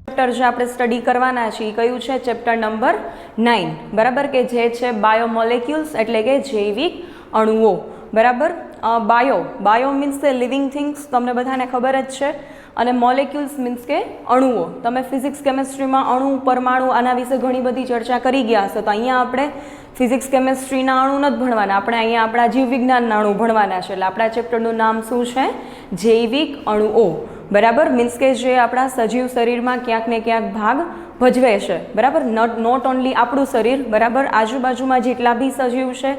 Chapter જે આપણે study કરવાના છીએ કયું છે? ચેપ્ટર નંબર 9, બરાબર, કે જે છે બાયોમોલેક્યુલ્સ એટલે કે જૈવિક અણુઓ, બરાબર. બાયો મીન્સ કે લિવિંગ થિંગ્સ, તમને બધાને ખબર જ છે, અને મોલેક્યુલ્સ મીન્સ કે અણુઓ. તમે ફિઝિક્સ કેમેસ્ટ્રીમાં અણુ, પરમાણુ આના વિશે ઘણી બધી ચર્ચા કરી ગયા હશો, તો અહીંયા આપણે ફિઝિક્સ કેમેસ્ટ્રીના અણુ નથી ભણવાના, આપણે અહીંયા આપણા જીવવિજ્ઞાનના અણુ ભણવાના છે. એટલે આપણા ચેપ્ટરનું નામ શું છે? જૈવિક અણુઓ, બરાબર. મીન્સ કે જે આપણા સજીવ શરીરમાં ક્યાંક ને ક્યાંક ભાગ ભજવે છે, બરાબર. નોટ ઓનલી આપણું શરીર, બરાબર, આજુબાજુમાં જેટલા બી સજીવ છે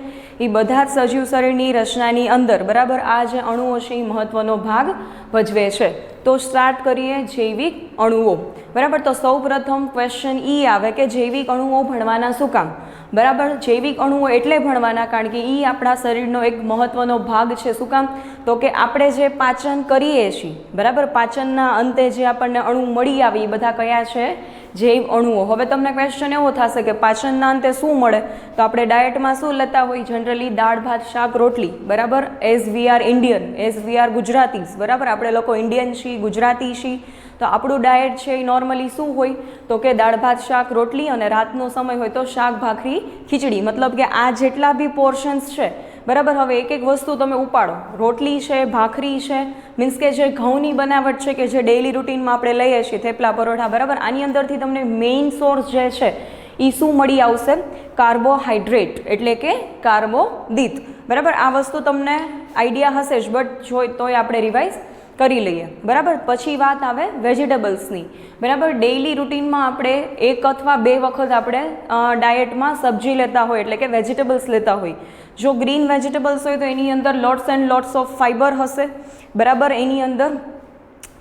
એ બધા જ સજીવ શરીરની રચનાની અંદર, બરાબર, આ જે અણુઓ છે એ મહત્વનો ભાગ ભજવે છે. તો સ્ટાર્ટ કરીએ જૈવિક અણુઓ, બરાબર. તો સૌ પ્રથમ ક્વેશ્ચન એ આવે કે જૈવિક અણુઓ ભણવાના શું કામ? બરાબર, જૈવિક અણુઓ એટલે ભણવાના કારણ કે એ આપણા શરીરનો એક મહત્વનો ભાગ છે. શું કામ? તો કે આપણે જે પાચન કરીએ છીએ, બરાબર, પાચનના અંતે જે આપણને અણુ મળી આવે એ બધા કયા છે? જૈવ અણુઓ. હવે તમને ક્વેશ્ચન એવો થશે કે પાચનના અંતે શું મળે? તો આપણે ડાયટમાં શું લેતા હોય? જનરલી દાળ, ભાત, શાક, રોટલી, બરાબર. As we are Indian, as we are Gujaratis, બરાબર, આપણે લોકો ઇન્ડિયન છીએ, ગુજરાતી છીએ, તો આપણું ડાયટ છે એ નોર્મલી શું હોય? તો કે દાળ, ભાત, શાક, રોટલી, અને રાતનો સમય હોય તો શાક, ભાખરી, ખીચડી. મતલબ કે આ જેટલા બી પોર્શન્સ છે, બરાબર. હવે એક એક વસ્તુ તમે ઉપાડો, રોટલી છે, ભાખરી છે, મીન્સ કે જે ઘઉંની બનાવટ છે કે જે ડેઇલી રૂટીનમાં આપણે લઈએ છીએ, થેપલા, પરોઠા, બરાબર, આની અંદરથી તમને મેઇન સોર્સ જે છે એ શું મળી આવશે? કાર્બોહાઈડ્રેટ એટલે કે કાર્બોદિત, બરાબર. આ વસ્તુ તમને આઈડિયા હશે જ, બટ જોઈ તોય આપણે રિવાઇઝ કરી લઈએ, બરાબર. પછી વાત આવે વેજીટેબલ્સની, બરાબર. ડેઇલી રૂટીનમાં આપણે 1 અથવા 2 વખત આપણે ડાયટમાં સબ્જી લેતા હોય એટલે કે વેજીટેબલ્સ લેતા હોય. જો ગ્રીન વેજીટેબલ્સ હોય તો એની અંદર lots and lots of fibre હશે, બરાબર. એની અંદર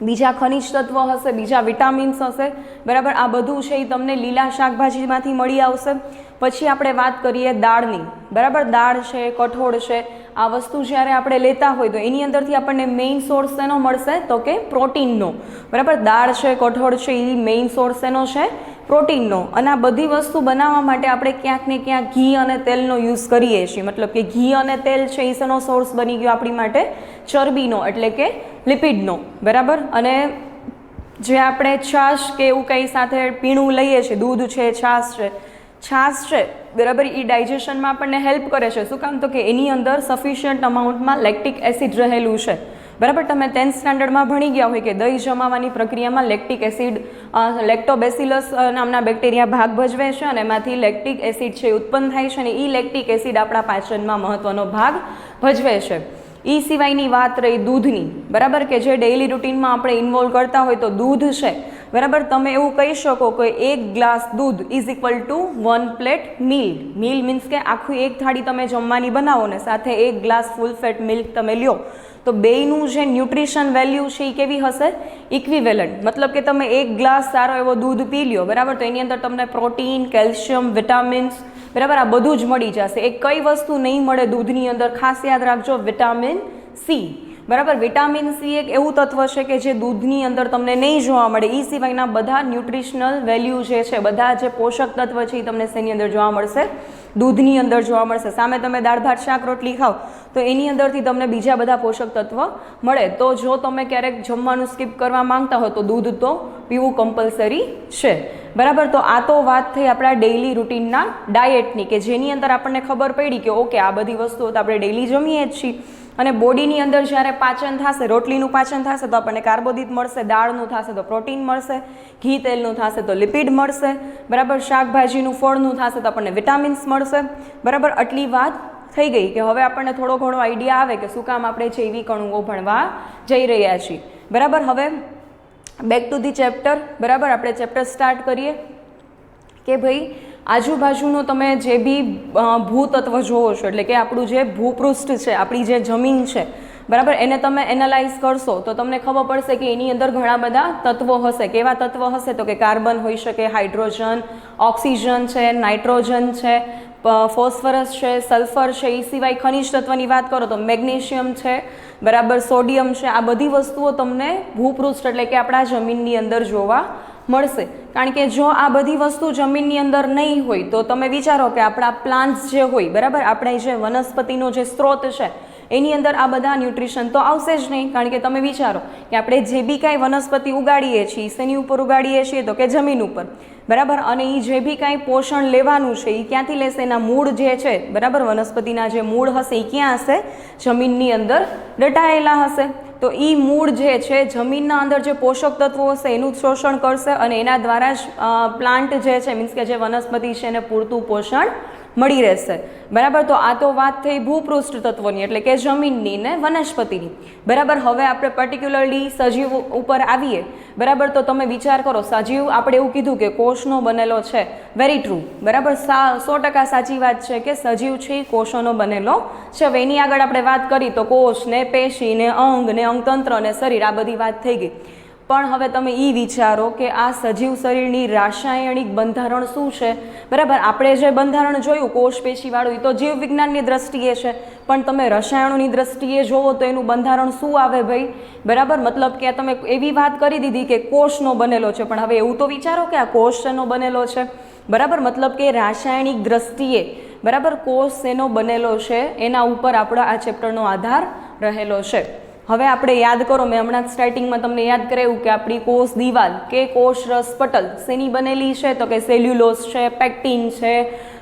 બીજા ખનિજ તત્વ હશે, બીજા વિટામિન્સ હશે, બરાબર. આ બધું છે એ તમને લીલા શાકભાજીમાંથી મળી આવશે. પછી આપણે વાત કરીએ દાળની, બરાબર. દાળ છે, કઠોળ છે, આ વસ્તુ જ્યારે આપણે લેતા હોય તો એની અંદરથી આપણને મેઇન સોર્સ શેનો મળશે? તો કે પ્રોટીનનો, બરાબર. દાળ છે, કઠોળ છે, એ મેઇન સોર્સ શેનો છે? પ્રોટીનનો. અને આ બધી વસ્તુ બનાવવા માટે આપણે ક્યાંક ને ક્યાંક ઘી અને તેલનો યુઝ કરીએ છીએ. મતલબ કે ઘી અને તેલ છે એ શેનો સોર્સ બની ગયો આપણી માટે? ચરબીનો એટલે કે લિપિડનો, બરાબર. અને જે આપણે છાશ કે એવું કંઈ સાથે પીણું લઈએ છીએ, દૂધ છે, છાશ છે, બરાબર, એ ડાયજેશનમાં આપણને હેલ્પ કરે છે. શું કામ? તો કે એની અંદર સફિશિયન્ટ અમાઉન્ટમાં લેક્ટિક એસિડ રહેલું છે, બરાબર. તમે 10th સ્ટાન્ડર્ડમાં ભણી ગયા હોય કે દહીં જમાવાની પ્રક્રિયામાં લેક્ટિક એસિડ, લેક્ટોબેસિલસ નામના બેક્ટેરિયા ભાગ ભજવે છે અને એમાંથી લેક્ટિક એસિડ છે ઉત્પન્ન થાય છે, અને એ લેક્ટિક એસિડ આપણા પાચનમાં મહત્વનો ભાગ ભજવે છે. એ સિવાયની વાત રહી દૂધની, બરાબર, કે જે ડેઇલી રૂટીનમાં આપણે ઇન્વોલ્વ કરતા હોય તો દૂધ છે, બરાબર. તમે એવું કહી શકો કે 1 ગ્લાસ દૂધ is equal to 1 plate meal. Meal means કે આખું એક થાળી તમે જમવાની બનાવો ને સાથે 1 ગ્લાસ ફૂલ ફેટ મિલ્ક તમે લ્યો તો બેયનું જે ન્યુટ્રિશન વેલ્યુ છે એ કેવી હશે? ઇક્વિવેલન્ટ. મતલબ કે તમે 1 ગ્લાસ સારો એવો દૂધ પી લ્યો, બરાબર, તો એની અંદર તમને પ્રોટીન, કેલ્શિયમ, વિટામિન્સ, બરાબર, આ બધું જ મળી જશે. એક કઈ વસ્તુ નહીં મળે દૂધની અંદર? ખાસ યાદ રાખજો, વિટામિન સી, બરાબર. વિટામિન સી એક એવું તત્વ છે કે જે દૂધની અંદર તમને નહીં જોવા મળે. એ સિવાયના બધા ન્યુટ્રિશનલ વેલ્યુ જે છે, બધા જે પોષક તત્વ છે એ તમને શેની અંદર જોવા મળશે? દૂધની અંદર જોવા મળશે. સામે તમે દાળ, ભાત, શાક, રોટલી ખાઓ તો એની અંદરથી તમને બીજા બધા પોષક તત્વ મળે. તો જો તમે ક્યારેક જમવાનું સ્કીપ કરવા માંગતા હો તો દૂધ તો પીવું કમ્પલસરી છે, બરાબર. તો આ તો વાત થઈ આપણા ડેઇલી રૂટીનના ડાયટની, કે જેની અંદર આપણને ખબર પડી કે ઓકે આ બધી વસ્તુઓ તો આપણે ડેઇલી જમીએ જ છીએ. અને બોડીની અંદર જ્યારે પાચન થશે, રોટલીનું પાચન થશે તો આપણને કાર્બોદિત મળશે, દાળનું થશે તો પ્રોટીન મળશે, ઘી તેલનું થશે તો લિપિડ મળશે, બરાબર. શાકભાજીનું, ફળનું થશે તો આપણને વિટામિન્સ મળશે, બરાબર. આટલી વાત થઈ ગઈ કે હવે આપણને થોડો ઘણો આઈડિયા આવે કે શું કામ આપણે જૈવિક અણુઓ ભણવા જઈ રહ્યા છીએ, બરાબર. હવે બેક ટુ ધી ચેપ્ટર, બરાબર. આપણે ચેપ્ટર સ્ટાર્ટ કરીએ કે ભાઈ આજુબાજુનો તમે જે બી ભૂતત્વ જોવો છો એટલે કે આપણું જે ભૂપૃષ્ઠ છે, આપણી જે જમીન છે, બરાબર, એને તમે એનાલાઇઝ કરશો તો તમને ખબર પડશે કે એની અંદર ઘણા બધા તત્વો હશે. કેવા તત્વો હશે? તો કે કાર્બન હોઈ શકે, હાઇડ્રોજન, ઓક્સિજન છે, નાઇટ્રોજન છે, ફોસ્ફરસ છે, સલ્ફર છે. એ સિવાય ખનિજ તત્વની વાત કરો તો મેગ્નેશિયમ છે, બરાબર, સોડિયમ છે. આ બધી વસ્તુઓ તમને ભૂપૃષ્ઠ એટલે કે આપણા જમીનની અંદર જોવા મળશે. કારણ કે જો આ બધી વસ્તુ જમીનની અંદર નહીં હોય તો તમે વિચારો કે આપણા પ્લાન્ટ્સ જે હોય, બરાબર, આપણે જે વનસ્પતિનો જે સ્ત્રોત છે એની અંદર આ બધા ન્યુટ્રિશન તો આવશે જ નહીં, કારણ કે તમે વિચારો કે આપણે જે બી કાંઈ વનસ્પતિ ઉગાડીએ છીએ શેની ઉપર ઉગાડીએ છીએ તો કે જમીન ઉપર, બરાબર. અને એ જે બી કાંઈ પોષણ લેવાનું છે એ ક્યાંથી લેશે? એના મૂળ જે છે, બરાબર, વનસ્પતિના જે મૂળ હશે એ ક્યાં હશે? જમીનની અંદર દટાયેલા હશે. તો એ મૂળ જે છે જમીનના અંદર જે પોષક તત્વો હશે એનું શોષણ કરશે અને એના દ્વારા જ પ્લાન્ટ જે છે મીન્સ કે જે વનસ્પતિ છે એને પૂરતું પોષણ મળી રહેશે, બરાબર. તો આ તો વાત થઈ ભૂપૃષ્ઠ તત્વોની એટલે કે જમીનની ને વનસ્પતિની, બરાબર. હવે આપણે પર્ટિક્યુલરલી સજીવ ઉપર આવીએ, બરાબર. તો તમે વિચાર કરો, સજીવ આપણે એવું કીધું કે કોષનો બનેલો છે, વેરી ટ્રુ, બરાબર. 100% સાચી વાત છે કે સજીવ છે એ કોષોનો બનેલો છે. હવે એની આગળ આપણે વાત કરી તો કોષ ને પેશી ને અંગ ને અંગતંત્ર ને શરીર આ બધી વાત થઈ ગઈ. પણ હવે તમે એ વિચારો કે આ સજીવ શરીરની રાસાયણિક બંધારણ શું છે, બરાબર. આપણે જે બંધારણ જોયું કોષ પેશીવાળું એ તો જીવ વિજ્ઞાનની દ્રષ્ટિએ છે, પણ તમે રસાયણોની દ્રષ્ટિએ જોવો તો એનું બંધારણ શું આવે ભાઈ, બરાબર. મતલબ કે તમે એવી વાત કરી દીધી કે કોષનો બનેલો છે, પણ હવે એવું તો વિચારો કે આ કોષ શેનો બનેલો છે, બરાબર. મતલબ કે રાસાયણિક દ્રષ્ટિએ, બરાબર, કોષ શેનો બનેલો છે એના ઉપર આપણો આ ચેપ્ટરનો આધાર રહેલો છે. હવે આપણે યાદ કરો, મેં હમણાં જ સ્ટાર્ટિંગમાં તમને યાદ કરાવ્યું કે આપણી કોષ દિવાલ કે કોષ રસ પટલ શેની બનેલી છે તો કે સેલ્યુલોઝ છે, પેક્ટિન છે,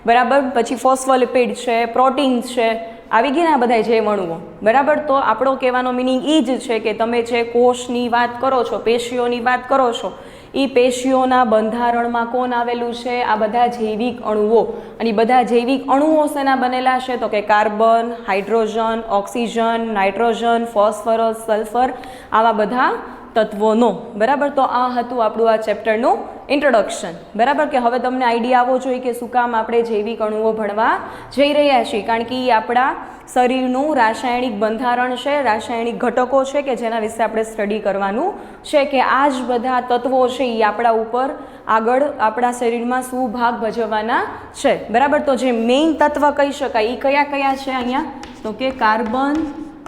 બરાબર, પછી ફોસ્ફોલિપિડ છે, પ્રોટીન્સ છે, આવી ગયા ને આ બધા જે અણુઓ, બરાબર. તો આપણો કહેવાનો મિનિંગ એ જ છે કે તમે જે કોષની વાત કરો છો, પેશીઓની વાત કરો છો, એ પેશીઓના બંધારણમાં કોણ આવેલું છે? આ બધા જૈવિક અણુઓ. અને બધા જૈવિક અણુઓ શેના બનેલા છે તો કે carbon, hydrogen, oxygen, nitrogen, phosphorus, sulphur, આવા બધા તત્વોનો, બરાબર. તો આ હતું આપણું આ ચેપ્ટરનું ઇન્ટ્રોડક્શન, બરાબર. કે હવે તમને આઈડિયા આવવો જોઈએ કે શું કામ આપણે જૈવિક અણુઓ ભણવા જઈ રહ્યા છીએ, કારણ કે એ આપણા શરીરનું રાસાયણિક બંધારણ છે, રાસાયણિક ઘટકો છે કે જેના વિશે આપણે સ્ટડી કરવાનું છે કે આ જ બધા તત્વો છે એ આપણા ઉપર આગળ આપણા શરીરમાં શું ભાગ ભજવવાના છે, બરાબર. તો જે મેઇન તત્વ કહી શકાય એ કયા કયા છે અહીંયા તો કે carbon,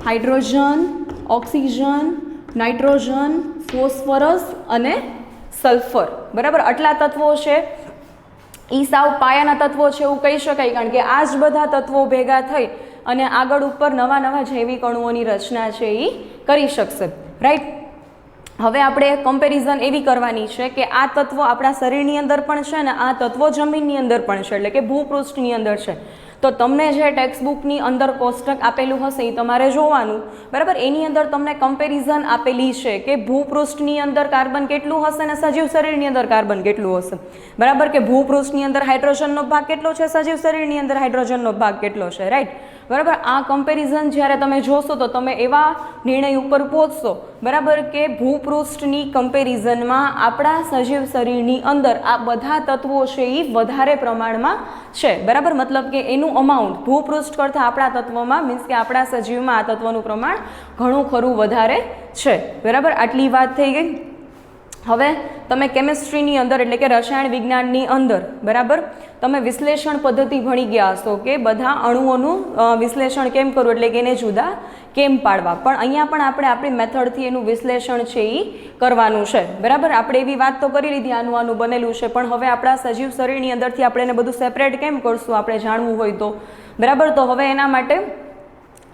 hydrogen, oxygen, nitrogen, phosphorus અને સલ્ફર, બરાબર. આટલા તત્વો છે એ સાવ પાયાના તત્વો છે એવું કહી શકાય, કારણ કે આ જ બધા તત્વો ભેગા થઈ અને આગળ ઉપર નવા નવા જૈવિક અણુઓની રચના છે એ કરી શકશે, રાઈટ. હવે આપણે કમ્પેરિઝન એવી કરવાની છે કે આ તત્વો આપણા શરીરની અંદર પણ છે ને આ તત્વો જમીનની અંદર પણ છે, એટલે કે ભૂપૃષ્ઠની અંદર છે. તો તમને જે ટેક્સ્ટબુકની અંદર કોષ્ટક આપેલું હશે એ તમારે જોવાનું, બરાબર. એની અંદર તમને કમ્પેરિઝન આપેલી છે કે ભૂપૃષ્ઠની અંદર કાર્બન કેટલું હશે અને સજીવ શરીરની અંદર કાર્બન કેટલું હશે, બરાબર. કે ભૂપૃષ્ઠની અંદર હાઇડ્રોજનનો ભાગ કેટલો છે, સજીવ શરીરની અંદર હાઇડ્રોજનનો ભાગ કેટલો છે, રાઈટ, બરાબર. આ કમ્પેરિઝન જ્યારે તમે જોશો તો તમે એવા નિર્ણય ઉપર પહોંચશો, બરાબર, કે ભૂપૃષ્ઠની કમ્પેરિઝનમાં આપણા સજીવ શરીરની અંદર આ બધા તત્વો છે એ વધારે પ્રમાણમાં છે, બરાબર. મતલબ કે એનું અમાઉન્ટ ભૂપૃષ્ઠ કરતાં આપણા તત્વોમાં મીન્સ કે આપણા સજીવમાં આ તત્વોનું પ્રમાણ ઘણું ખરું વધારે છે, બરાબર. આટલી વાત થઈ ગઈ. હવે તમે કેમિસ્ટ્રીની અંદર એટલે કે રસાયણ વિજ્ઞાનની અંદર, બરાબર, તમે વિશ્લેષણ પદ્ધતિ ભણી ગયા હશો કે બધા અણુઓનું વિશ્લેષણ કેમ કરવું, એટલે કે એને જુદા કેમ પાડવા. પણ અહીંયા પણ આપણે આપણી મેથડથી એનું વિશ્લેષણ છે એ કરવાનું છે, બરાબર. આપણે એવી વાત તો કરી લીધી આનું આનું બનેલું છે, પણ હવે આપણા સજીવ શરીરની અંદરથી આપણે એને બધું સેપરેટ કેમ કરશું આપણે જાણવું હોય તો, બરાબર. તો હવે એના માટે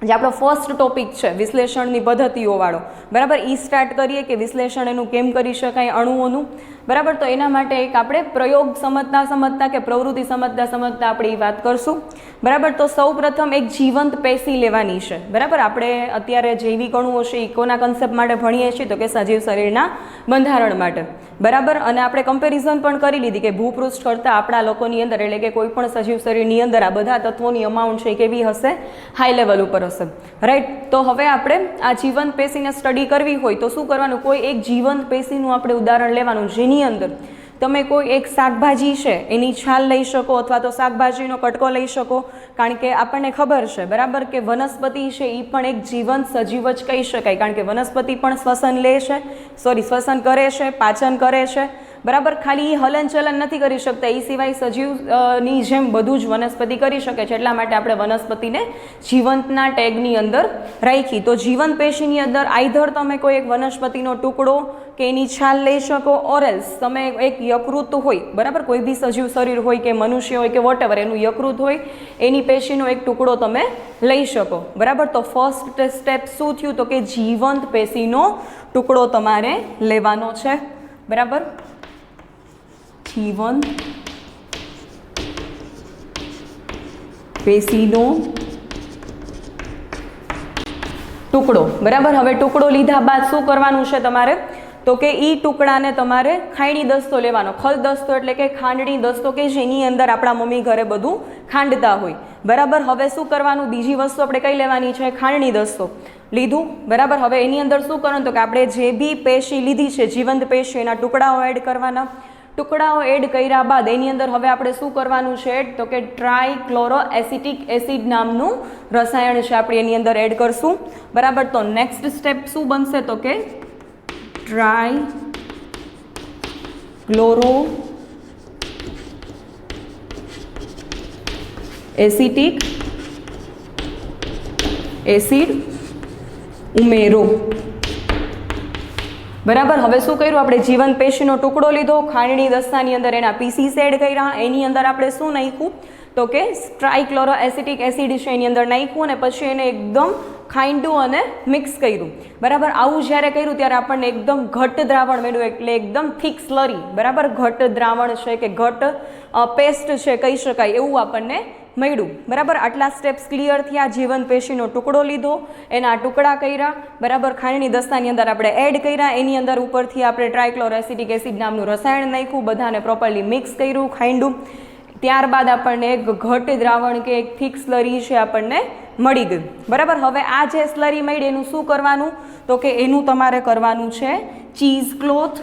જે આપણો ફર્સ્ટ ટોપિક છે વિશ્લેષણની પદ્ધતિઓવાળો, બરાબર, એ સ્ટાર્ટ કરીએ કે વિશ્લેષણ એનું કેમ કરી શકાય અણુઓનું, બરાબર. તો એના માટે એક આપણે પ્રયોગ સમજતા કે પ્રવૃત્તિ સમજતા આપણે એ વાત કરશું, બરાબર. તો સૌ પ્રથમ એક જીવંત પેશી લેવાની છે, બરાબર. આપણે અત્યારે જૈવિક અણુઓ છે એ કોના કન્સેપ્ટ માટે ભણીએ છીએ તો કે સજીવ શરીરના બંધારણ માટે, બરાબર. અને આપણે કમ્પેરિઝન પણ કરી લીધી કે ભૂપૃષ્ઠ કરતાં આપણા લોકોની અંદર એટલે કે કોઈ પણ સજીવ શરીરની અંદર આ બધા તત્વોની અમાઉન્ટ છે કેવી હશે, હાઈ લેવલ ઉપર હશે, રાઈટ. તો હવે આપણે આ જીવંત પેશીને સ્ટડી કરવી હોય તો શું કરવાનું, કોઈ એક જીવંત પેશીનું આપણે ઉદાહરણ લેવાનું જેની અંદર તમે કોઈ એક શાકભાજી છે એની છાલ લઈ શકો અથવા તો શાકભાજીનો કટકો લઈ શકો, કારણ કે આપણને ખબર છે, બરાબર, કે વનસ્પતિ છે એ પણ એક જીવંત સજીવ જ કહી શકાય, કારણ કે વનસ્પતિ પણ શ્વસન કરે છે, પાચન કરે છે, બરાબર. ખાલી એ હલનચલન નથી કરી શકતા, એ સિવાય સજીવની જેમ બધું જ વનસ્પતિ કરી શકે છે, એટલા માટે આપણે વનસ્પતિને જીવંતના ટેગની અંદર રાખી. તો જીવંત પેશીની અંદર આઈધર તમે કોઈ એક વનસ્પતિનો ટુકડો કે એની છાલ લઈ શકો, ઓર એલ્સ તમે એક યકૃત હોય, બરાબર, કોઈ બી સજીવ શરીર હોય કે મનુષ્ય હોય કે વોટેવર એનું યકૃત હોય એની પેશીનો એક ટુકડો તમે લઈ શકો, બરાબર. તો ફર્સ્ટ સ્ટેપ શું થયું તો કે જીવંત પેશીનો ટુકડો તમારે લેવાનો છે, બરાબર. જીવંત પેશીનો ટુકડો, બરાબર. હવે ટુકડો લીધા બાદ શું કરવાનું છે તમારે તો કે એ ટુકડાને તમારે ખાંડની દસ્તો લેવાનો. ખલ દસ્તો એટલે કે ખાંડની દસ્તો કે જેની અંદર આપણા મમ્મી ઘરે બધું ખાંડતા હોય, બરાબર. હવે શું કરવાનું, બીજી વસ્તુ આપણે કઈ લેવાની છે, ખાંડની દસ્તો લીધું, બરાબર. હવે એની અંદર શું કરવાનું તો કે આપણે જે બી પેશી લીધી છે જીવંત પેશી એના ટુકડાઓ એડ કરવાના. ટુકડાઓ એડ કર્યા બાદ એની અંદર હવે આપણે શું કરવાનું છે તો કે ટ્રાયક્લોરોએસિટિક એસિડ નામનું રસાયણ છે આપણે એની અંદર એડ કરશું, બરાબર. તો નેક્સ્ટ સ્ટેપ શું બનશે તો કે ટ્રાયક્લોરો એસિટિક એસિડ ઉમેરો, બરાબર. હવે શું કર્યું આપણે જીવંત પેશીનો ટુકડો લીધો, ખાંડની દસ્તાની અંદર એના પીસીસ એડ કર્યા, એની અંદર આપણે શું નાખ્યું તો કે ટ્રાયક્લોરોએસિટિક એસિડ છે એની અંદર નાખ્યું અને પછી એને એકદમ ખાંડ્યું અને મિક્સ કર્યું, બરાબર. આવું જ્યારે કર્યું ત્યારે આપણને એકદમ ઘટ્ટ દ્રાવણ મળ્યું, એટલે એકદમ થીક સ્લરી, બરાબર. ઘટ્ટ દ્રાવણ છે કે ઘટ્ટ પેસ્ટ છે કહી શકાય એવું આપણને મળ્યું, બરાબર. આટલા સ્ટેપ્સ ક્લિયર થયા. જીવંત પેશીનો ટુકડો લીધો, એના ટુકડા કર્યા, બરાબર. ખાંડની દસ્તાની અંદર આપણે એડ કર્યા, એની અંદર ઉપરથી આપણે ટ્રાયક્લોરોએસિટિક એસિડ નામનું રસાયણ નાખ્યું, બધાને પ્રોપરલી મિક્સ કર્યું, ખાંડ્યું. ત્યારબાદ આપણને એક ઘટ્ટ દ્રાવણ કે એક થીક સ્લરી છે આપણને મળી ગયું, બરાબર. હવે આ જે સ્લરી મળી એનું શું કરવાનું તો કે એનું તમારે કરવાનું છે ચીઝ ક્લોથ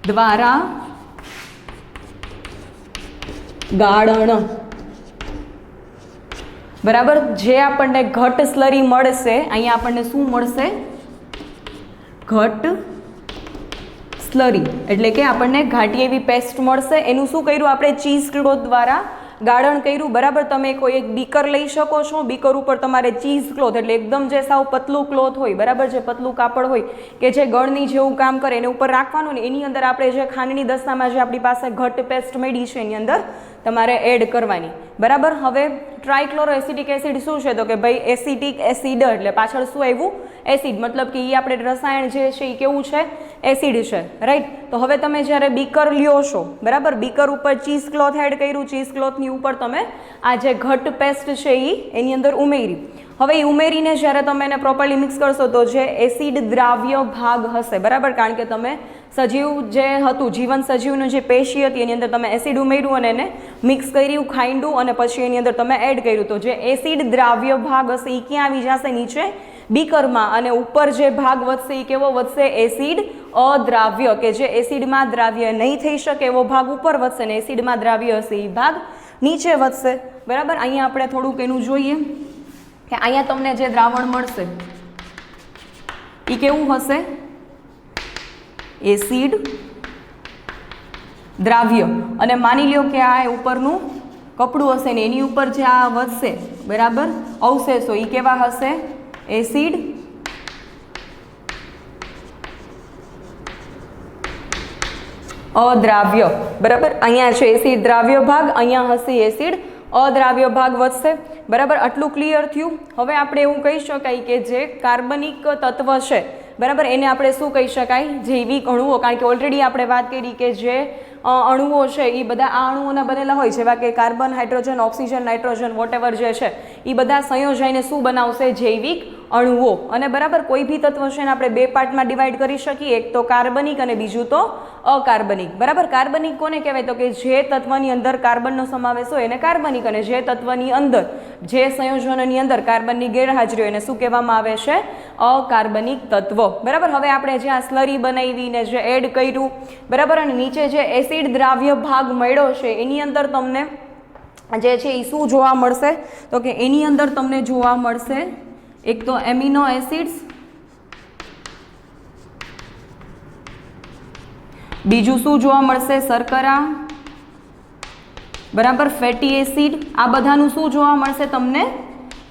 દ્વારા ગાળણ, બરાબર. જે આપણને ઘટ્ટ સ્લરી મળશે અહીંયા આપણને શું મળશે, ઘટ્ટ સ્લરી એટલે કે આપણને ઘાટી એવી પેસ્ટ મળશે. એનું શું કર્યું આપણે ચીઝ ક્લોથ દ્વારા ગાળણ કર્યું, બરાબર. તમે કોઈ એક બીકર લઈ શકો છો, બીકર ઉપર તમારે ચીઝ ક્લોથ એટલે એકદમ જે સાવ પતલું ક્લોથ હોય, બરાબર, જે પતલું કાપડ હોય કે જે ગળની જેવું કામ કરે એને ઉપર રાખવાનું ને એની અંદર આપણે જે ખાંડની દસ્તામાં જે આપણી પાસે ઘટ્ટ પેસ્ટ મળી છે એની અંદર તમારે એડ કરવાની, બરાબર. હવે ટ્રાયક્લોરોએસિટિક એસિડ શું છે તો કે ભાઈ એસિટિક એસિડ એટલે પાછળ શું આવ્યું એસિડ, મતલબ કે એ આપણે રસાયણ જે છે એ કેવું છે એસિડ છે, રાઈટ. તો હવે તમે જ્યારે બીકર લ્યો છો, બરાબર, બીકર ઉપર ચીઝ ક્લોથ એડ કર્યું, ચીઝ ક્લોથની ઉપર તમે આ જે ઘટ્ટ પેસ્ટ છે એ એની અંદર ઉમેરી. હવે એ ઉમેરીને જ્યારે તમે એને પ્રોપરલી મિક્સ કરશો તો જે એસિડ દ્રાવ્ય ભાગ હશે, બરાબર, કારણ કે તમે સજીવ જે હતું જીવંત સજીવનું જે પેશી હતી એની અંદર તમે એસિડ ઉમેર્યું અને એને મિક્સ કર્યું, ખાંડ્યું અને પછી એની અંદર તમે એડ કર્યું, તો જે એસિડ દ્રાવ્ય ભાગ હશે એ ક્યાં આવી જશે નીચે બીકરમાં, અને ઉપર જે ભાગ વધશે એ કેવો વધશે એસિડ અદ્રાવ્ય, કે જે એસિડમાં દ્રાવ્ય નહીં થઈ શકે એવો ભાગ ઉપર વધશે ને એસિડમાં દ્રાવ્ય હશે એ ભાગ નીચે વધશે, બરાબર. અહીંયા આપણે થોડુંક એનું જોઈએ કે અહીંયા તમને જે દ્રાવણ મળશે એ કેવું હશે એસિડ દ્રાવ્ય, અને માની લ્યો કે આ ઉપરનું કપડું હશે ને એની ઉપર જે આ વધશે, બરાબર, અવશેષો એ કેવા હશે એસિડ અદ્રાવ્ય, બરાબર. અહીંયા છે એસિડ દ્રાવ્ય ભાગ, અહીંયા હશે એસિડ અદ્રાવ્ય ભાગ વધશે, બરાબર. આટલું ક્લિયર થયું. હવે આપણે એવું કહી શકાય કે જે કાર્બનિક તત્વ છે, બરાબર, એને આપણે શું કહી શકાય જૈવિક અણુઓ, કારણ કે ઓલરેડી આપણે વાત કરી કે જે અણુઓ છે એ બધા આ અણુઓના બનેલા હોય, જેવા કે carbon, hydrogen, oxygen, nitrogen whatever જે છે એ બધા સંયોજાઈને શું બનાવશે જૈવિક અણુઓ. અને બરાબર કોઈ બી તત્વ છે ને આપણે બે પાર્ટમાં ડિવાઈડ કરી શકીએ, એક તો કાર્બનિક અને બીજું તો અકાર્બનિક, બરાબર. કાર્બનિક કોને કહેવાય તો કે જે તત્વની અંદર કાર્બનનો સમાવેશ હોય એને કાર્બનિક, અને જે તત્વની અંદર જે સંયોજનોની અંદર કાર્બનની ગેરહાજરી હોય એને શું કહેવામાં આવે છે અકાર્બનિક તત્વ, બરાબર. હવે આપણે જે આ સ્લરી બનાવીને જે એડ કર્યું, બરાબર, અને નીચે જે એસિડ દ્રાવ્ય ભાગ મળ્યો છે એની અંદર તમને જે છે એ શું જોવા મળશે તો કે એની અંદર તમને જોવા મળશે એક તો એમિનો એસિડ્સ, બીજું શું જોવા મળશે શર્કરા, બરાબર, ફેટી એસિડ, આ બધાનું શું જોવા મળશે તમને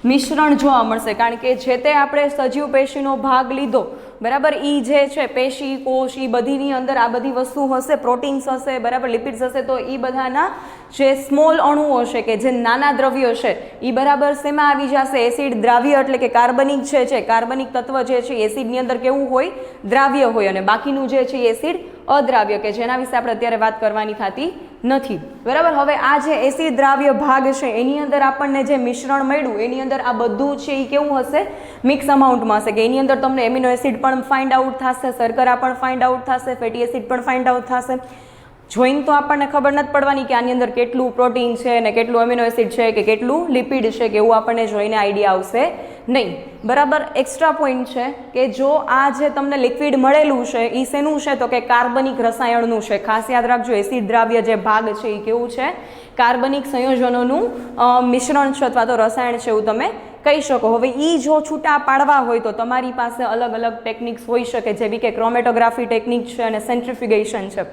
મિશ્રણ જોવા મળશે, કારણ કે જે તે આપણે સજીવ પેશીનો ભાગ લીધો, બરાબર, એ જે છે પેશી, કોષ, એ બધીની અંદર આ બધી વસ્તુ હશે, પ્રોટીન્સ હશે, બરાબર, લિપિડ્સ હશે, તો એ બધાના જે સ્મોલ અણુઓ છે કે જે નાના દ્રવ્યો છે એ બરાબર શેમાં આવી જશે? એસિડ દ્રાવ્ય એટલે કે કાર્બનિક છે કાર્બનિક તત્વ જે છે એસિડની અંદર કેવું હોય? દ્રાવ્ય હોય, અને બાકીનું જે છે એસિડ અદ્રાવ્ય, કે જેના વિશે આપણે અત્યારે વાત કરવાની થતી નથી, બરાબર. હવે આ જે એસિડ દ્રાવ્ય ભાગ છે એની અંદર આપણને જે મિશ્રણ મળ્યું એની અંદર આ બધું છે એ કેવું હશે? મિક્સ અમાઉન્ટમાં હશે, કે એની અંદર તમને એમિનો એસિડ પણ ફાઇન્ડ આઉટ થશે, શર્કરા પણ ફાઇન્ડ આઉટ થશે, ફેટી એસિડ પણ ફાઇન્ડ આઉટ થશે. જોઈને તો આપણને ખબર નથી પડવાની કે આની અંદર કેટલું પ્રોટીન છે ને કેટલું એમિનો એસિડ છે કે કેટલું લિપિડ છે, કે એવું આપણને જોઈને આઈડિયા આવશે નહીં, બરાબર. એક્સ્ટ્રા પોઈન્ટ છે કે જો આ જે તમને લિક્વિડ મળેલું છે એ શેનું છે? તો કે કાર્બનિક રસાયણનું છે. ખાસ યાદ રાખજો, એસિડ દ્રાવ્ય જે ભાગ છે એ કેવું છે? કાર્બનિક સંયોજનોનું મિશ્રણ છે અથવા તો રસાયણ છે એવું તમે કહી શકો. હવે એ જો છૂટા પાડવા હોય તો તમારી પાસે અલગ અલગ ટેકનિક્સ હોઈ શકે, જેવી કે ક્રોમેટોગ્રાફી ટેકનિક છે અને સેન્ટ્રીફ્યુગેશન છે,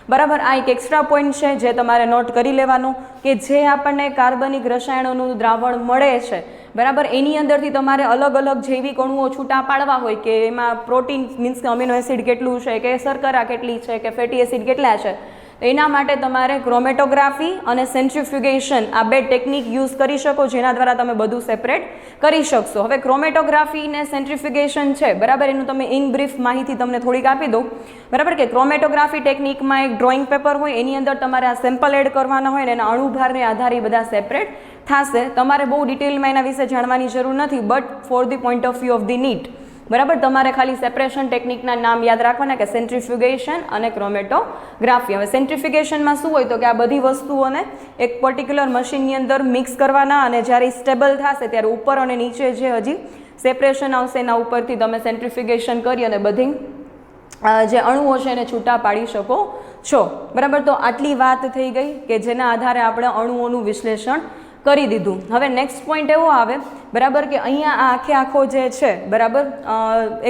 બરાબર. આ એક એક્સ્ટ્રા પોઈન્ટ છે જે તમારે નોટ કરી લેવાનો, કે જે આપણને કાર્બનિક રસાયણોનું દ્રાવણ મળે છે, બરાબર, એની અંદરથી તમારે અલગ અલગ જૈવિક અણુઓ છૂટા પાડવા હોય, કે એમાં પ્રોટીન મીન્સ કે અમીનો એસિડ કેટલું છે, કે શર્કરા કેટલી છે, કે ફેટી એસિડ કેટલા છે, એના માટે તમારે ક્રોમેટોગ્રાફી અને સેન્ટ્રીફ્યુગેશન આ બે ટેકનિક યુઝ કરી શકો, જેના દ્વારા તમે બધું સેપરેટ કરી શકશો. હવે ક્રોમેટોગ્રાફી ને સેન્ટ્રીફ્યુગેશન છે, બરાબર, એનું તમે ઇન બ્રીફ માહિતી તમને થોડીક આપી દઉં, બરાબર, કે ક્રોમેટોગ્રાફી ટેકનિકમાં એક ડ્રોઈંગ પેપર હોય, એની અંદર તમારે આ સેમ્પલ એડ કરવાના હોય ને એના અણુભારને આધારે બધા સેપરેટ થશે. તમારે બહુ ડિટેલમાં એના વિશે જાણવાની જરૂર નથી, but for the point of view of the NEET, બરાબર, તમારે ખાલી સેપરેશન ટેકનિકના નામ યાદ રાખવાના, કે સેન્ટ્રીફ્યુગેશન અને ક્રોમેટોગ્રાફી. હવે સેન્ટ્રીફ્યુગેશનમાં શું હોય? તો કે આ બધી વસ્તુઓને એક પર્ટિક્યુલર મશીનની અંદર મિક્સ કરવાના, અને જ્યારે સ્ટેબલ થશે ત્યારે ઉપર અને નીચે જે હજી સેપરેશન આવશે એના ઉપરથી તમે સેન્ટ્રીફ્યુગેશન કરી અને બધી જે અણુઓ છે એને છૂટા પાડી શકો છો, બરાબર. તો આટલી વાત થઈ ગઈ કે જેના આધારે આપણે અણુઓનું વિશ્લેષણ કરી દીધું. હવે નેક્સ્ટ પોઈન્ટ એવો આવે, બરાબર, કે અહીંયા આ આખો જે છે, બરાબર,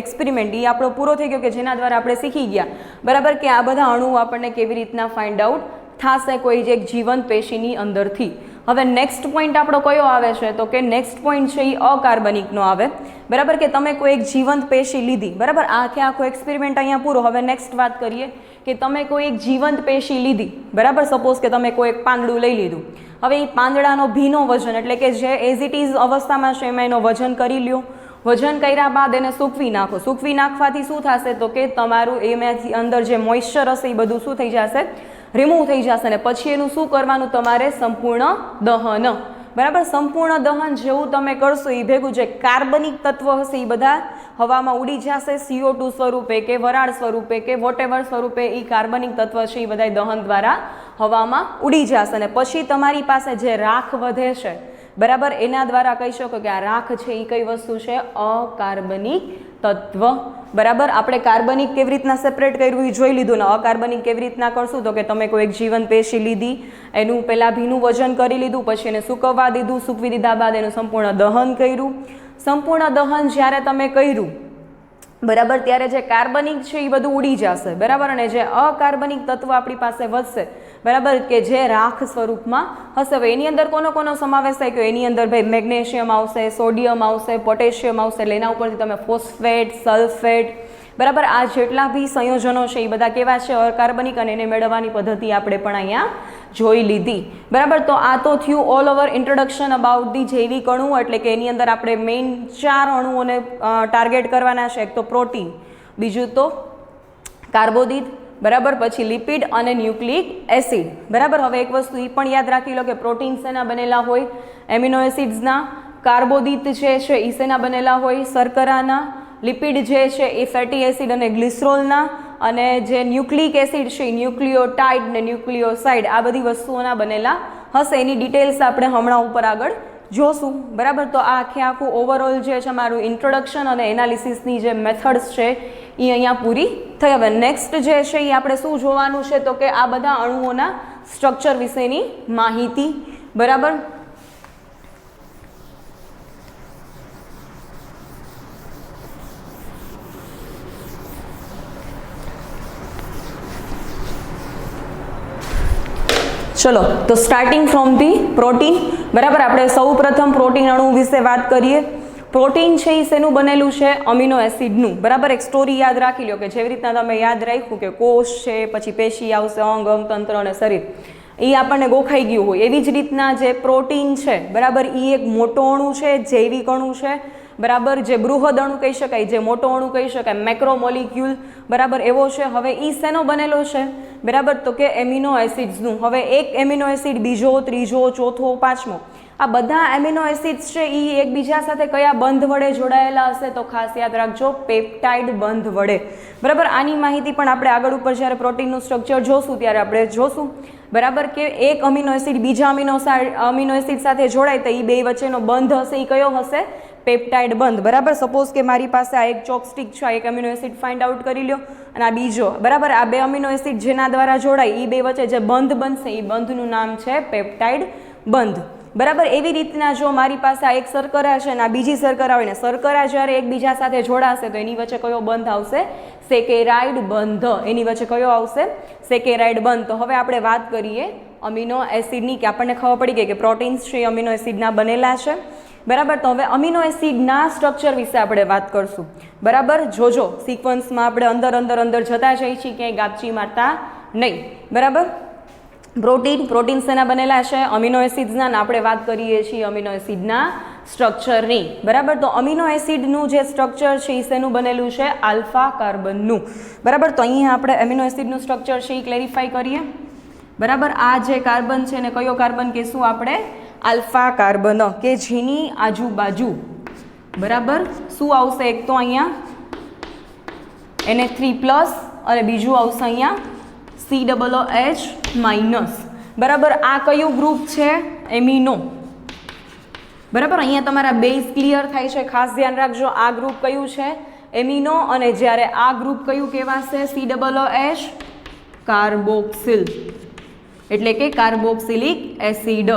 એક્સપેરિમેન્ટ એ આપણો પૂરો થઈ ગયો, કે જેના દ્વારા આપણે શીખી ગયા, બરાબર, કે આ બધા અણુઓ આપણને કેવી રીતના ફાઇન્ડ આઉટ થશે કોઈ જે એક જીવંત પેશીની અંદરથી. હવે નેક્સ્ટ પોઈન્ટ આપણો કયો આવે છે? તો કે નેક્સ્ટ પોઈન્ટ છે એ અકાર્બનિકનો આવે, બરાબર, કે તમે કોઈ એક જીવંત પેશી લીધી, બરાબર, આખો એક્સપેરિમેન્ટ અહીંયા પૂરો. હવે નેક્સ્ટ વાત કરીએ કે તમે કોઈ એક જીવંત પેશી લીધી, બરાબર, સપોઝ કે તમે કોઈ એક પાંદડું લઈ લીધું. હવે એ પાંદડાનો ભીનો વજન એટલે કે જે એઝ ઇટ ઇઝ અવસ્થામાં છે એમાં એનો વજન કરી લ્યો. વજન કર્યા બાદ એને સૂકવી નાખો. સૂકવી નાખવાથી શું થશે? તો કે તમારું એમાંથી અંદર જે મોઇશ્ચર હશે એ બધું શું થઈ જશે? રિમૂવ થઈ જશે. ને પછી એનું શું કરવાનું? તમારે સંપૂર્ણ દહન, બરાબર, સંપૂર્ણ દહન જેવું તમે કરશો એ ભેગું જે કાર્બનિક તત્વ હશે એ બધા હવામાં ઉડી જશે, CO2 સ્વરૂપે કે વરાળ સ્વરૂપે કે વોટેવર સ્વરૂપે એ કાર્બનિક તત્વ છે એ બધા દહન દ્વારા હવામાં ઉડી જશે. અને પછી તમારી પાસે જે રાખ વધે છે, બરાબર, એના દ્વારા કહી શકો કે આ રાખ છે એ કઈ વસ્તુ છે? અકાર્બનિક તત્વ, બરાબર. આપણે કાર્બનિક કેવી રીતના સેપરેટ કર્યું એ જોઈ લીધું ને અકાર્બનિક કેવી રીતના કરશું? તો કે તમે કોઈ એક જીવંત પેશી લીધી, એનું પહેલાં ભીનું વજન કરી લીધું, પછી એને સૂકવવા દીધું, સૂકવી દીધા બાદ એનું સંપૂર્ણ દહન કર્યું. સંપૂર્ણ દહન જ્યારે તમે કર્યું, બરાબર, ત્યારે જે કાર્બનિક છે એ બધું ઉડી જશે, બરાબર, અને જે અકાર્બનિક તત્વ આપણી પાસે વધશે, બરાબર, કે જે રાખ સ્વરૂપમાં હશે. હવે એની અંદર કોનો સમાવેશ થાય? કે એની અંદર ભાઈ મેગ્નેશિયમ આવશે, સોડિયમ આવશે, પોટેશિયમ આવશે, એટલે એના ઉપરથી તમે ફોસ્ફેટ, સલ્ફેટ, બરાબર, આ જેટલા બી સંયોજનો છે એ બધા કેવા છે? અકાર્બનિક, અને એને મેળવવાની પદ્ધતિ આપણે પણ અહીંયા જોઈ લીધી, બરાબર. તો આ તો થયું all over introduction about the જૈવિક અણુ, એટલે કે એની અંદર આપણે મેઇન 4 અણુઓને ટાર્ગેટ કરવાના છે. એક તો પ્રોટીન, બીજું તો કાર્બોદિત, બરાબર, પછી લિપિડ અને ન્યુક્લિક એસિડ, બરાબર. હવે એક વસ્તુ એ પણ યાદ રાખી લો કે પ્રોટીન શેના બનેલા હોય? એમિનો એસિડ્સના. કાર્બોદિત જે છે એ શેના બનેલા હોય? શર્કરાના. લિપિડ જે છે એ ફેટી એસિડ અને ગ્લિસરોલના. અને જે ન્યુક્લિક એસિડ છે એ ન્યુક્લિયોટાઇડ ને ન્યુક્લિયોસાઇડ આ બધી વસ્તુઓના બનેલા હશે. એની ડિટેલ્સ આપણે હમણાં ઉપર આગળ જોશું, બરાબર. તો આ આખું ઓવરઓલ જે છે મારું ઇન્ટ્રોડક્શન અને એનાલિસિસની જે મેથડ્સ છે એ અહીંયા પૂરી થઈ. હવે નેક્સ્ટ જે છે એ આપણે શું જોવાનું છે? તો કે આ બધા અણુઓના સ્ટ્રક્ચર વિશેની માહિતી, બરાબર. ચલો, તો સ્ટાર્ટિંગ ફ્રોમ ધી પ્રોટીન, બરાબર, આપણે સૌ પ્રથમ પ્રોટીન અણુ વિશે વાત કરીએ. પ્રોટીન છે એ શેનું બનેલું છે? અમીનો એસિડનું. બરાબર, એક સ્ટોરી યાદ રાખી લો કે જેવી રીતના તમે યાદ રાખ્યું કે કોષ છે, પછી પેશી આવશે, અંગ તંત્ર અને શરીર, એ આપણને ગોખાઈ ગયું હોય, એવી જ રીતના જે પ્રોટીન છે, બરાબર, એ એક મોટો અણુ છે, જૈવિક અણુ છે, બરાબર, જે બૃહદ અણુ કહી શકાય, જે મોટો અણુ કહી શકાય, મેક્રોમોલિક્યુલ, બરાબર, એવો છે. હવે એ શેનો બનેલો છે? બરાબર, તો કે એમિનો એસિડ્સનું. હવે એક એમિનો એસિડ, બીજો, ત્રીજો, ચોથો, પાંચમો, આ બધા એમિનો એસિડ્સ છે એ એકબીજા સાથે કયા બંધ વડે જોડાયેલા હશે? તો ખાસ યાદ રાખજો, પેપ્ટાઇડ બંધ વડે. બરાબર, આની માહિતી પણ આપણે આગળ ઉપર જ્યારે પ્રોટીનનું સ્ટ્રક્ચર જોશું ત્યારે આપણે જોશું. બરાબર, કે એક અમીનો એસિડ બીજા અમીનો એસિડ સાથે જોડાય તો એ બે વચ્ચેનો બંધ હશે એ કયો હશે? પેપ્ટાઇડ બંધ. બરાબર, સપોઝ કે મારી પાસે આ એક ચોકસ્ટિક છે, એક અમીનો એસિડ ફાઇન્ડ આઉટ કરી લ્યો, અને આ બીજો. બરાબર, આ બે અમીનો એસિડ જેના દ્વારા જોડાય એ બે વચ્ચે જે બંધ બનશે એ બંધનું નામ છે પેપ્ટાઇડ બંધ. બરાબર, એવી રીતના જો મારી પાસે આ એક શર્કરા છે અને આ બીજી શર્કરા હોય ને, શર્કરા જ્યારે એકબીજા સાથે જોડાશે તો એની વચ્ચે કયો બંધ આવશે? સેકેરાઇડ બંધ. એની વચ્ચે કયો આવશે? સેકેરાઇડ બંધ. તો હવે આપણે વાત કરીએ અમીનો એસિડની, કે આપણને ખબર પડી ગઈ કે પ્રોટીન્સ છે એ અમીનો એસિડના બનેલા છે. બરાબર, તો હવે અમીનો એસિડના સ્ટ્રક્ચર વિશે આપણે વાત કરશું. બરાબર, જોજો સિક્વન્સમાં આપણે અંદર જતા જઈએ છીએ, ક્યાંય ગાપચી મારતા નહીં. બરાબર, પ્રોટીન શેના બનેલા છે? અમીનો એસિડ્સના. ને આપણે વાત કરીએ છીએ અમીનો એસિડના સ્ટ્રક્ચરની. બરાબર, તો અમીનો એસિડનું જે સ્ટ્રક્ચર છે એ શેનું બનેલું છે? આલ્ફા કાર્બનનું. બરાબર, તો અહીંયા આપણે અમીનો એસિડનું સ્ટ્રક્ચર છે એ ક્લેરિફાઈ કરીએ. બરાબર, આ જે કાર્બન છે ને કયો કાર્બન કહેશું આપણે? આલ્ફા કાર્બન, કે જેની આજુબાજુ, બરાબર, શું આવશે? એક તો અહીંયા NH3+ અને બીજું આવશે અહીંયા COOH-. બરાબર, આ કયું ગ્રુપ છે? એમિનો. બરાબર, અહીંયા તમારા બેઝ ક્લિયર થાય છે, ખાસ ધ્યાન રાખજો. આ ગ્રુપ કયું છે? એમિનો. અને જ્યારે આ ગ્રુપ કયું કહેવાશે? COOH, કાર્બોક્સિલ, એટલે કે કાર્બોક્સિલિક એસિડ.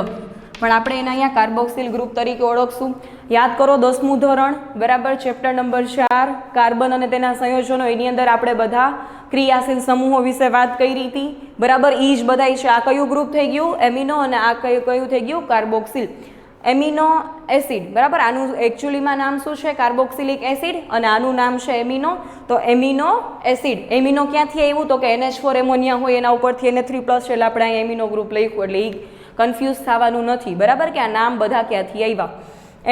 પણ આપણે એને અહીંયા કાર્બોક્સિલ ગ્રુપ તરીકે ઓળખશું. યાદ કરો 10મું ધોરણ, બરાબર, ચેપ્ટર નંબર 4, કાર્બન અને તેના સંયોજનો. એની અંદર આપણે બધા ક્રિયાશીલ સમૂહો વિશે વાત કરી હતી. બરાબર, એ જ બધાય છે. આ કયું ગ્રુપ થઈ ગયું? એમિનો. અને આ કયું થઈ ગયું? કાર્બોક્સિલ. Amino acid. બરાબર, આનું એકચ્યુઅલીમાં નામ શું છે? Carboxylic acid. અને આનું નામ છે એમિનો. તો એમિનો એસિડ. એમિનો ક્યાંથી આવ્યું? તો કે NH4 એમોનિયા હોય એના ઉપરથી NH3+ છે, એટલે આપણે અહીંયા એમિનો ગ્રુપ લખ્યું, એટલે એ કન્ફ્યુઝ થવાનું નથી. બરાબર, કે આ નામ બધા ક્યાંથી આવ્યા?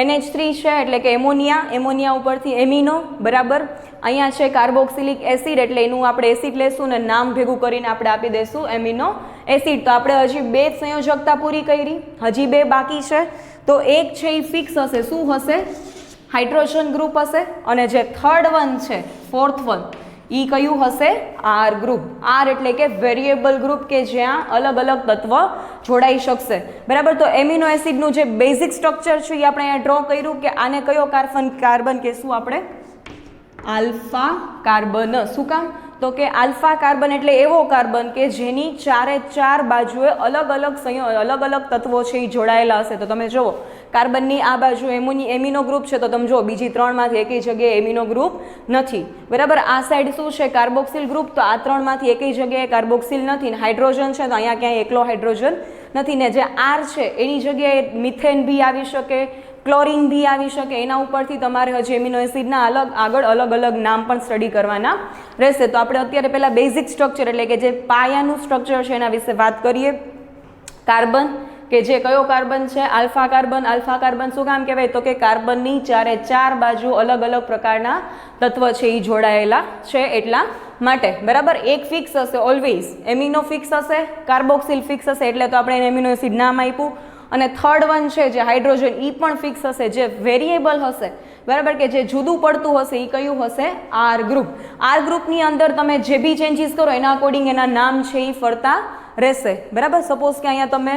NH3 છે એટલે કે એમોનિયા, એમોનિયા ઉપરથી એમિનો. બરાબર, અહીંયા છે કાર્બોક્સિલિક એસિડ, એટલે એનું આપણે એસિડ લેશું ને નામ ભેગું કરીને આપણે આપી દઈશું એમિનો એસિડ. તો આપણે હજી બે સંયોજકતા પૂરી કરી, હજી બે બાકી છે. તો એક છે એ ફિક્સ હશે. શું હશે? હાઇડ્રોજન ગ્રુપ હશે. અને જે થર્ડ વન છે, ફોર્થ વન, એ કયું હશે? R group. આર એટલે કે વેરિયેબલ ગ્રુપ, કે જ્યાં અલગ અલગ તત્વ જોડાઈ શકશે. બરાબર, તો એમિનો એસિડનું જે બેઝિક સ્ટ્રક્ચર છે એ આપણે અહીંયા ડ્રો કર્યું, કે આને કયો કાર્બન કહેશું આપણે? Alpha carbon. શું કામ? તો કે આલ્ફા કાર્બન એટલે એવો કાર્બન કે જેની ચારે ચાર બાજુએ અલગ અલગ તત્વો છે એ જોડાયેલા હશે. તો તમે જુઓ, કાર્બનની આ બાજુ એમિનો ગ્રુપ છે, તો તમે જુઓ બીજી ત્રણમાંથી એકેય જગ્યાએ એમિનો ગ્રુપ નથી. બરાબર, આ સાઈડ શું છે? Carboxyl group. તો આ ત્રણમાંથી એકેય જગ્યાએ કાર્બોક્સિલ નથી. ને હાઇડ્રોજન છે, તો અહીંયા ક્યાંય એકલો હાઇડ્રોજન નથી. ને જે આર છે એની જગ્યાએ મિથેન બી આવી શકે, ક્લોરિન બી આવી શકે. એના ઉપરથી તમારે હજી એમિનો એસિડના આગળ અલગ અલગ નામ પણ સ્ટડી કરવાના રહેશે. તો આપણે અત્યારે પહેલાં બેઝિક સ્ટ્રક્ચર, એટલે કે જે પાયાનું સ્ટ્રક્ચર છે એના વિશે વાત કરીએ. કાર્બન, કે જે કયો કાર્બન છે? Alpha carbon. આલ્ફા કાર્બન શું કામ કહેવાય? તો કે કાર્બનની ચારે ચાર બાજુ અલગ અલગ પ્રકારના તત્વ છે એ જોડાયેલા છે એટલા માટે. બરાબર, એક ફિક્સ હશે ઓલવેઝ. એમિનો ફિક્સ હશે, કાર્બોક્સિલ ફિક્સ હશે, એટલે તો આપણે એને એમિનો એસિડ નામ આપ્યું. અને થર્ડ વન છે જે હાઇડ્રોજન, એ પણ ફિક્સ હશે. જે વેરિયેબલ હશે, બરાબર, કે જે જુદું પડતું હશે, એ કયું હશે? R group. આર ગ્રુપની અંદર તમે જે બી ચેન્જીસ કરો એના અકોર્ડિંગ એના નામ છે એ ફરતા રહેશે. બરાબર, સપોઝ કે અહીંયા તમે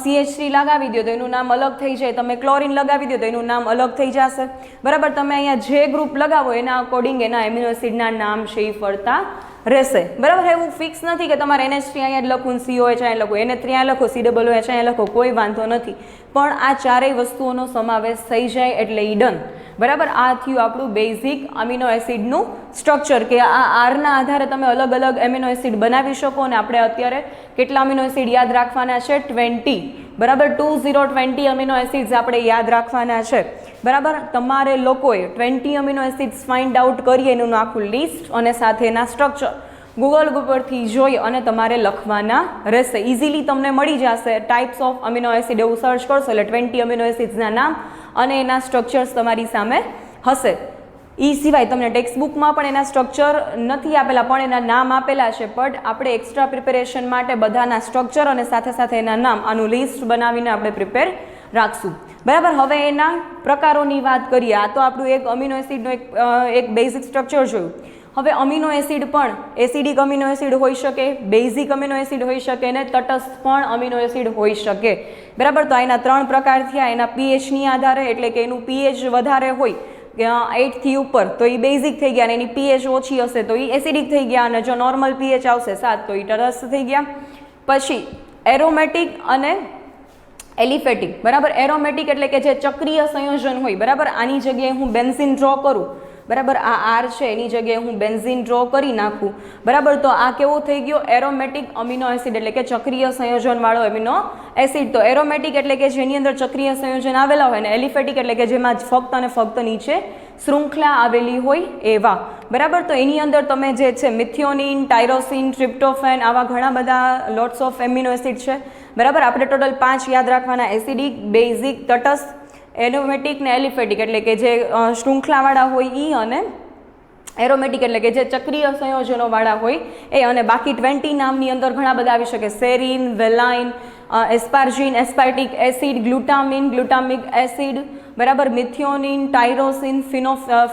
CH3 લગાવી દો તો એનું નામ અલગ થઈ જાય, તમે ક્લોરિન લગાવી દો તો એનું નામ અલગ થઈ જશે. બરાબર, તમે અહીંયા જે ગ્રુપ લગાવો એના અકોર્ડિંગ એના એમિનો એસિડના નામ છે એ ફરતા રહેશે. બરાબર, એવું ફિક્સ નથી કે તમારે NH3 અહીંયા જ લખું, COH અહીંયા લખું, NH3 અહીંયા લખો, COOH અહીંયા લખો, કોઈ વાંધો નથી. પણ આ ચારેય વસ્તુઓનો સમાવેશ થઈ જાય એટલે ઈ ડન. બરાબર, આ થયું આપણું બેઝિક અમીનો એસિડનું સ્ટ્રક્ચર, કે આ આરના આધારે તમે અલગ અલગ એમિનો એસિડ બનાવી શકો. અને આપણે અત્યારે કેટલા અમીનો એસિડ યાદ રાખવાના છે? 20. બરાબર 2020 અમીનો એસિડ્સ આપણે યાદ રાખવાના છે બરાબર. તમારે લોકોએ 20 અમીનો એસિડ્સ ફાઇન્ડ આઉટ કરી એનું આખું લિસ્ટ અને સાથે એના સ્ટ્રક્ચર ગૂગલ ઉપરથી જોઈ અને તમારે લખવાના રહેશે. ઇઝીલી તમને મળી જશે. ટાઈપ્સ ઓફ અમીનો એસિડ એવું સર્ચ કરશો એટલે 20 અમીનો એસિડ્સના નામ અને એના સ્ટ્રક્ચર્સ તમારી સામે હશે. એ સિવાય તમને ટેક્સ્ટબુકમાં પણ એના સ્ટ્રક્ચર નથી આપેલા પણ એના નામ આપેલા છે. બટ આપણે એક્સ્ટ્રા પ્રિપેરેશન માટે બધાના સ્ટ્રક્ચર અને સાથે સાથે એના નામ આનું લિસ્ટ બનાવીને આપણે પ્રિપેર રાખશું બરાબર. હવે એના પ્રકારોની વાત કરીએ. આ તો આપણું એક અમીનો એસિડનો એક બેઝિક સ્ટ્રક્ચર જોયું. હવે અમીનો એસિડ પણ એસિડિક અમીનો એસિડ હોઈ શકે, બેઝિક અમીનો એસિડ હોઈ શકે અને તટસ્થ પણ અમીનો એસિડ હોઈ શકે બરાબર. તો એના 3 પ્રકાર થયા. એના પીએચની આધારે એટલે કે એનું પીએચ વધારે હોય 8 થી ઉપર તો એ બેઝિક થઈ ગયા અને એની પીએચ ઓછી હશે તો એ એસિડિક થઈ ગયા અને જો નોર્મલ પીએચ આવશે 7 તો એ તટસ્થ થઈ ગયા. પછી એરોમેટિક અને એલિફેટિક બરાબર. એરોમેટિક એટલે કે જે ચક્રીય સંયોજન હોય બરાબર. આની જગ્યાએ હું બેન્ઝીન ડ્રો કરું બરાબર. આ આર છે એની જગ્યાએ હું બેન્ઝીન ડ્રો કરી નાખું બરાબર. તો આ કેવો થઈ ગયો એરોમેટિક અમીનો એસિડ એટલે કે ચક્રીય સંયોજનવાળો અમીનો એસિડ. તો એરોમેટિક એટલે કે જેની અંદર ચક્રીય સંયોજન આવેલા હોય ને એલિફેટિક એટલે કે જેમાં ફક્ત અને ફક્ત નીચે શૃંખલા આવેલી હોય એવા બરાબર. તો એની અંદર તમે જે છે મિથિયોનિન, ટાયરોસિન, ટ્રિપ્ટોફેન આવા ઘણા બધા લોટ્સ ઓફ એમિનો એસિડ છે બરાબર. આપણે ટોટલ 5 યાદ રાખવાના. એસિડિક, બેઝિક, તટસ્થ, એરોમેટિક ને એલિફેટિક એટલે કે જે શૃંખલાવાળા હોય એ અને એરોમેટિક એટલે કે જે ચક્રીય સંયોજનોવાળા હોય એ. અને બાકી 20 નામની અંદર ઘણા બધા આવી શકે. Serine, વેલાઇન, એસ્પાર્જિન, aspartic acid, ગ્લુટામિન, glutamic acid બરાબર, મિથિયોનિન, ટાયરોસિન,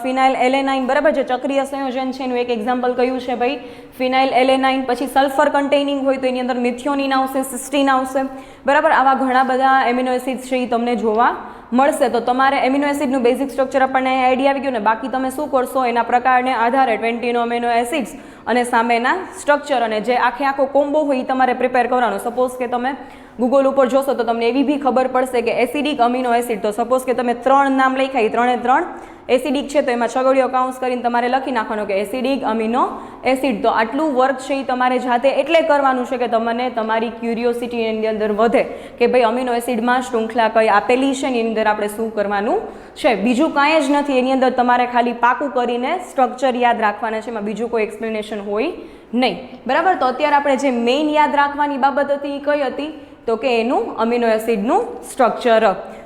ફિનાઇલ એલેનાઇન બરાબર. જે ચક્રીય સંયોજન છે એનું એક એક્ઝામ્પલ કયું છે ભાઈ ફિનાઇલ એલેનાઇન. પછી સલ્ફર કન્ટેનિંગ હોય તો એની અંદર મિથિયોનિન આવશે, સિસ્ટીન આવશે બરાબર. આવા ઘણા બધા એમિનો એસિડ્સ છે એ તમને જોવા મળશે. તો તમારે એમિનો એસિડનું બેઝિક સ્ટ્રક્ચર આપણને આઈડિયા આવી ગયું ને. બાકી તમે શું કરશો એના પ્રકારને આધારે 20 એમિનો એસિડ્સ અને સામેના સ્ટ્રક્ચર અને જે આખો કોમ્બો હોય એ તમારે પ્રિપેર કરવાનો. સપોઝ કે તમે ગૂગલ ઉપર જોશો તો તમને એવી બી ખબર પડશે કે એસિડિક અમીનો એસિડ તો સપોઝ કે તમે 3 નામ લખ્યા એ 3 એસિડિક છે તો એમાં છગડીઓ કાઉન્સ કરીને તમારે લખી નાખવાનો કે એસિડિક અમીનો એસિડ. તો આટલું વર્ક છે એ તમારે જાતે એટલે કરવાનું છે કે તમને તમારી ક્યુરિયોસિટી એની અંદર વધે કે ભાઈ અમીનો એસિડમાં શૃંખલા કઈ આપેલી છે એની અંદર આપણે શું કરવાનું છે. બીજું કાંઈ જ નથી એની અંદર. તમારે ખાલી પાકું કરીને સ્ટ્રક્ચર યાદ રાખવાના છે. એમાં બીજું કોઈ એક્સપ્લેનેશન હોય નહીં બરાબર. તો અત્યારે આપણે જે મેઇન યાદ રાખવાની બાબત હતી એ કઈ હતી તો કે એનું અમીનો એસિડનું સ્ટ્રક્ચર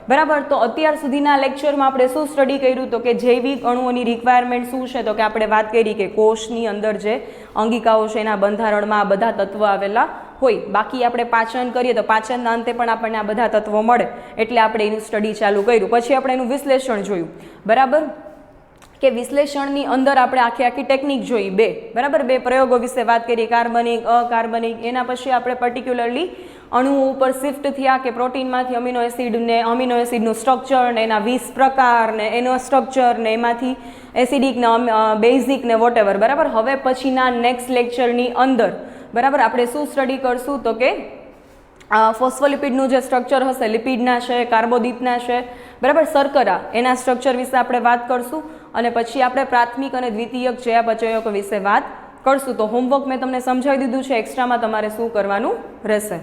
બરાબર. તો અત્યાર સુધીના લેક્ચરમાં આપણે શું સ્ટડી કર્યું તો કે જૈવિક અણુઓની રિક્વાયરમેન્ટ શું છે તો કે આપણે વાત કરી કે કોષની અંદર જે અંગિકાઓ છે એના બંધારણમાં આ બધા તત્વો આવેલા હોય. બાકી આપણે પાચન કરીએ તો પાચનના અંતે પણ આપણને આ બધા તત્વો મળે એટલે આપણે એનું સ્ટડી ચાલુ કર્યું. પછી આપણે એનું વિશ્લેષણ જોયું બરાબર કે વિશ્લેષણની અંદર આપણે આખી ટેકનિક જોઈ બરાબર. 2 પ્રયોગો વિશે વાત કરી કાર્બનિક, અકાર્બનિક. એના પછી આપણે પર્ટિક્યુલરલી અણુઓ ઉપર શિફ્ટ થયા કે પ્રોટીનમાંથી અમીનો એસિડનું સ્ટ્રક્ચર ને એના 20 પ્રકાર ને એનો સ્ટ્રક્ચર ને એમાંથી એસિડિક ને બેઝિક ને વોટેવર બરાબર. હવે પછીના નેક્સ્ટ લેક્ચરની અંદર બરાબર આપણે શું સ્ટડી કરશું તો કે ફોસ્ફોલિપિડનું જે સ્ટ્રક્ચર હશે લિપિડના છે, કાર્બોદીપના છે બરાબર, શર્કરા એના સ્ટ્રક્ચર વિશે આપણે વાત કરશું. અને પછી આપણે પ્રાથમિક અને દ્વિતીયક ચયાપચયકો વિશે વાત કરશું. તો હોમવર્ક મેં તમને સમજાવી દીધું છે. એક્સ્ટ્રામાં તમારે શું કરવાનું રહેશે.